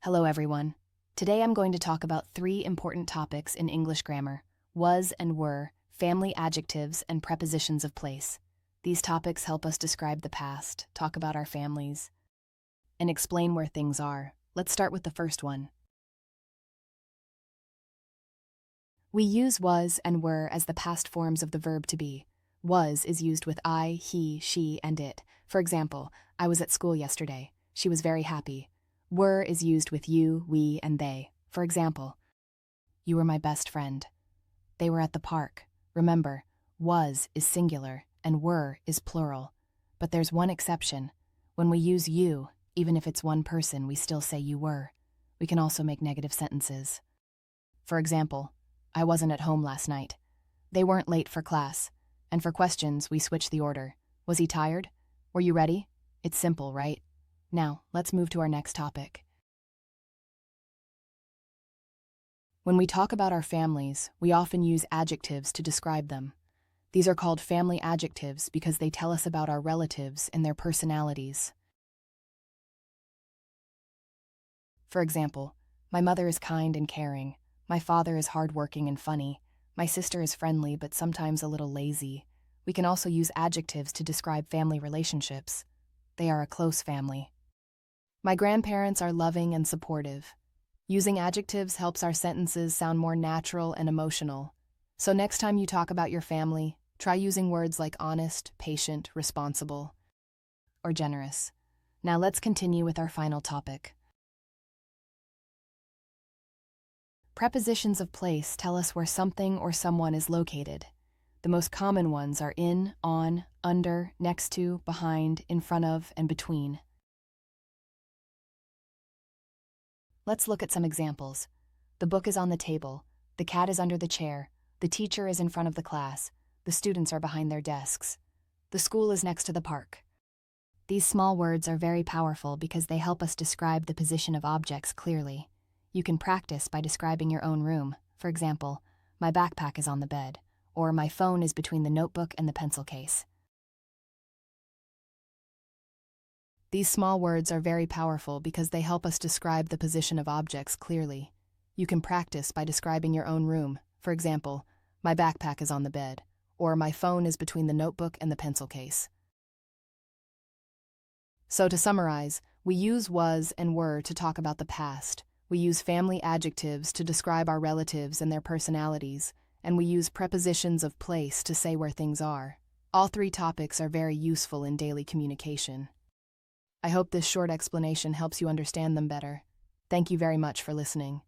Hello everyone. Today I'm going to talk about three important topics in English grammar: was and were, family adjectives, and prepositions of place. These topics help us describe the past, talk about our families, and explain where things are. Let's start with the first one. We use was and were as the past forms of the verb to be. Was is used with I, he, she, and it. For example, I was at school yesterday. She was very happy. Were is used with you, we, and they. For example, you were my best friend. They were at the park. Remember, was is singular and were is plural. But there's one exception. When we use you, even if it's one person, we still say you were. We can also make negative sentences. For example, I wasn't at home last night. They weren't late for class. And for questions, we switch the order. Was he tired? Were you ready? It's simple, right? Now, let's move to our next topic. When we talk about our families, we often use adjectives to describe them. These are called family adjectives because they tell us about our relatives and their personalities. For example, my mother is kind and caring. My father is hardworking and funny. My sister is friendly but sometimes a little lazy. We can also use adjectives to describe family relationships. They are a close family. My grandparents are loving and supportive. Using adjectives helps our sentences sound more natural and emotional. So next time you talk about your family, try using words like honest, patient, responsible, or generous. Now let's continue with our final topic. Prepositions of place tell us where something or someone is located. The most common ones are in, on, under, next to, behind, in front of, and between. Let's look at some examples. The book is on the table. The cat is under the chair. The teacher is in front of the class. The students are behind their desks. The school is next to the park. These small words are very powerful because they help us describe the position of objects clearly. You can practice by describing your own room. For example, my backpack is on the bed, or my phone is between the notebook and the pencil case. These small words are very powerful because they help us describe the position of objects clearly. You can practice by describing your own room. For example, my backpack is on the bed, or my phone is between the notebook and the pencil case. So to summarize, we use was and were to talk about the past. We use family adjectives to describe our relatives and their personalities, and we use prepositions of place to say where things are. All three topics are very useful in daily communication. I hope this short explanation helps you understand them better. Thank you very much for listening.